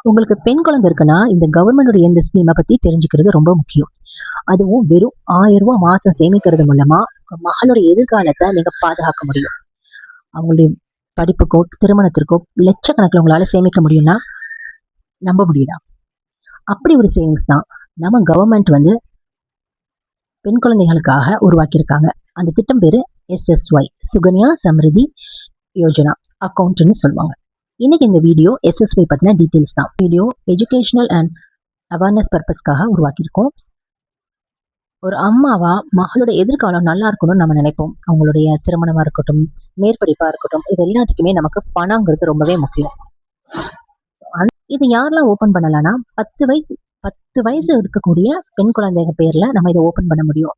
உங்களுக்கு பெண் குழந்தை இருக்குன்னா, இந்த கவர்மெண்டோட இந்த ஸ்கீம பத்தி தெரிஞ்சுக்கிறது ரொம்ப முக்கியம். அதுவும் வெறும் ரூ. 1000 மாசம் சேமிக்கிறது மூலமா, உங்க மகளோட எதிர்காலத்த நீங்க பாதுகாக்க முடியும். அவங்களுடைய படிப்புக்கோ, திருமணத்திற்கோ லட்சக்கணக்குல உங்களால சேமிக்க முடியும்னா, நம்ப முடியுதா? அப்படி ஒரு சேவிங்ஸ் தான் நம்ம கவர்மெண்ட் வந்து பெண் குழந்தைகளுக்காக உருவாக்கியிருக்காங்க. அந்த திட்டம் பேரு SSY, சுகன்யா சம்ரிதி யோஜனா அக்கவுண்ட்ன்னு சொல்லுவாங்க. இன்னைக்கு இந்த வீடியோ SSY பத்தின டீடைல்ஸ் தான். வீடியோ எஜுகேஷனல் அண்ட் அவேர்னஸ் பர்பஸ்க்காக உருவாக்கியிருக்கோம். ஒரு அம்மாவா மகளோட எதிர்காலம் நல்லா இருக்கணும்னு நம்ம நினைப்போம். அவங்களுடைய திருமணமா இருக்கட்டும், மேற்படிப்பா இருக்கட்டும், இது எல்லாத்துக்குமே நமக்கு பணங்கிறது ரொம்பவே முக்கியம். இது யாரெல்லாம் ஓபன் பண்ணலாம்னா 10 வயசு இருக்கக்கூடிய பெண் குழந்தைங்க பேர்ல நம்ம இதை ஓபன் பண்ண முடியும்.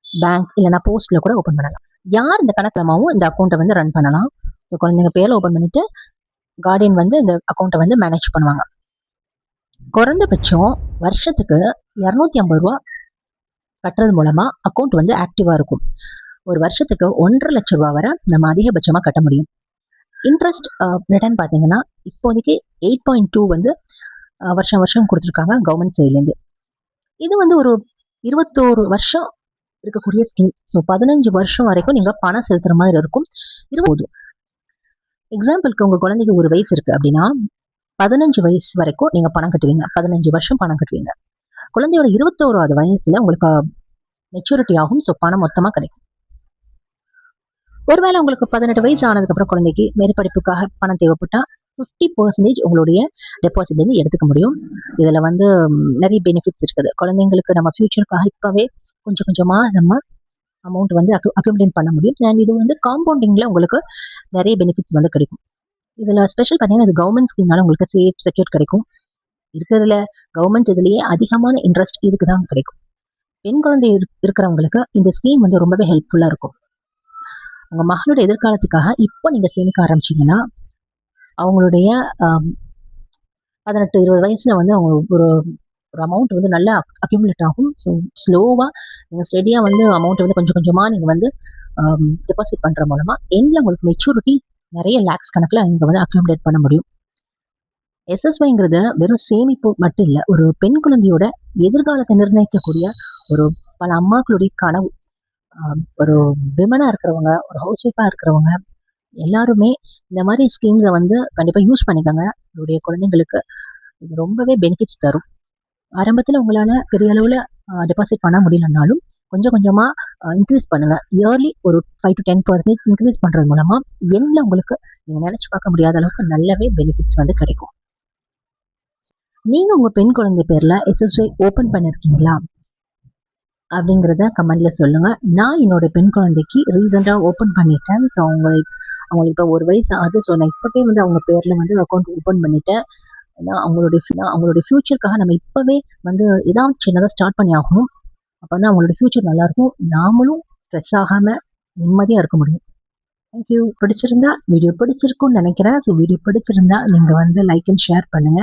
பேங்க் இல்லைன்னா போஸ்ட்ல கூட ஓபன் பண்ணலாம். யார் இந்த கணக்கிலமாவும் இந்த அக்கௌண்ட்டை வந்து ரன் பண்ணலாம். ஸோ குழந்தைங்க பேர்ல ஓபன் பண்ணிட்டு கார்டியன் வந்து இந்த அக்கௌண்ட்டை வந்து மேனேஜ் பண்ணுவாங்க. குறைந்தபட்சம் வருஷத்துக்கு 250 ரூபா கட்டுறது மூலமா அக்கௌண்ட் வந்து ஆக்டிவா இருக்கும். ஒரு வருஷத்துக்கு 1.5 லட்சம் ரூபா வரை நம்ம அதிகபட்சமா கட்ட முடியும். இன்ட்ரெஸ்ட் ரிட்டர்ன் பார்த்தீங்கன்னா இப்போதைக்கு 8.2 வந்து வருஷம் வருஷம் கொடுத்துருக்காங்க கவர்மெண்ட் சைட்லேருந்து. இது வந்து ஒரு 21 வருஷம் இருக்கக்கூடிய ஸ்கீம். ஸோ 15 வருஷம் வரைக்கும் நீங்க பணம் செலுத்துற மாதிரி இருக்கும். போதும். எக்ஸாம்பிளுக்கு உங்க குழந்தைக்கு 1 வயசு இருக்கு அப்படின்னா 15 வயசு வரைக்கும் நீங்க பணம் கட்டுவீங்க. 15 வருஷம் பணம் கட்டுவீங்க. குழந்தையோட 21வது வயசுல உங்களுக்கு மெச்சூரிட்டி ஆகும். ஸோ பணம் மொத்தமா கிடைக்கும். ஒருவேளை உங்களுக்கு 18 வயசு ஆனதுக்கு அப்புறம் குழந்தைக்கு மேற்படிப்புக்காக பணம் தேவைப்பட்டா 50% உங்களுடைய டெபாசிட்ல இருந்து எடுத்துக்க முடியும். இதுல வந்து நிறைய பெனிஃபிட்ஸ் இருக்குது. குழந்தைங்களுக்கு நம்ம ஃபியூச்சருக்காக இப்பவே கொஞ்சம் கொஞ்சமா நம்ம அமௌண்ட் வந்து அக்யூமுலேட் பண்ண முடியும். அண்ட் இது வந்து காம்பவுண்டிங்ல உங்களுக்கு நிறைய பெனிஃபிட்ஸ் வந்து கிடைக்கும். இதுல ஸ்பெஷல் பார்த்தீங்கன்னா இது கவர்மெண்ட் ஸ்கீம்னால உங்களுக்கு சேஃப் செக்யூர் கிடைக்கும். இருக்கிறதுல கவர்மெண்ட் இதுலயே அதிகமான இன்ட்ரெஸ்ட் இதுக்கு தான் கிடைக்கும். பெண் குழந்தை இருக்கிறவங்களுக்கு இந்த ஸ்கீம் வந்து ரொம்பவே ஹெல்ப்ஃபுல்லா இருக்கும். உங்க மகளோட எதிர்காலத்துக்காக இப்போ நீங்க சேமிக்க ஆரம்பிச்சீங்கன்னா அவங்களுடைய 18-20 வயசுல வந்து அவங்க ஒரு அமௌண்ட் வந்து நல்லா அக்யூமுலேட் ஆகும். ஸோ ஸ்லோவா நீங்கள் ஸ்டெடியா வந்து அமௌண்ட் வந்து கொஞ்சம் கொஞ்சமா நீங்க வந்து டெபாசிட் பண்ற மூலமா எண்ட்ல உங்களுக்கு மெச்சூரிட்டி நிறைய லேக்ஸ் கணக்குல நீங்க வந்து அக்யூமுலேட் பண்ண முடியும். SSYங்கிறது வெறும் சேமிப்பு மட்டும் இல்லை, ஒரு பெண் குழந்தையோட எதிர்காலத்தை நிர்ணயிக்கக்கூடிய ஒரு பல அம்மாக்களுடைய கனவு. ஒரு விமனா இருக்கிறவங்க, ஒரு ஹவுஸ் ஒய்ஃபா இருக்கிறவங்க எல்லாருமே இந்த மாதிரி ஸ்கீம்ஸை வந்து கண்டிப்பா யூஸ் பண்ணிக்கோங்க. உங்களுடைய குழந்தைங்களுக்கு இது ரொம்பவே பெனிஃபிட்ஸ் தரும். ஆரம்பத்துல உங்களால பெரிய அளவுல டெபாசிட் பண்ண முடியலனாலும் கொஞ்சம் கொஞ்சமா இன்க்ரீஸ் பண்ணுங்க. இயர்லி ஒரு 5 to 10% இன்க்ரீஸ் பண்றது மூலமா எண்ட்ல உங்களுக்கு நீங்க நினைச்சு பார்க்க முடியாத அளவுக்கு நல்லாவே பெனிஃபிட்ஸ் வந்து கிடைக்கும். நீங்க உங்க பெண் குழந்தை பேர்ல SSY ஓபன் பண்ணிருக்கீங்களா அப்படிங்கிறத கமெண்ட்ல சொல்லுங்க. நான் என்னோட பெண் குழந்தைக்கு ரீசெண்டா ஓபன் பண்ணிட்டேன். ஸோ அவங்களுக்கு இப்போ 1 வயசு ஆகுது. ஸோ நான் இப்பவே வந்து அவங்க பேர்ல வந்து அக்கௌண்ட் ஓபன் பண்ணிட்டேன். ஏன்னா அவங்களுடைய ஃபியூச்சருக்காக நம்ம இப்பவே வந்து ஏதாவது சின்னதாக ஸ்டார்ட் பண்ணி ஆகணும். அப்போ வந்து அவங்களோட ஃபியூச்சர் நல்லா இருக்கும். நாமளும் ஸ்ட்ரெஸ் ஆகாம நிம்மதியா இருக்க முடியும். தேங்க்யூ. வீடியோ பிடிச்சிருக்கும்னு நினைக்கிறேன். ஸோ வீடியோ பிடிச்சிருந்தா நீங்க வந்து லைக் அண்ட் ஷேர் பண்ணுங்க.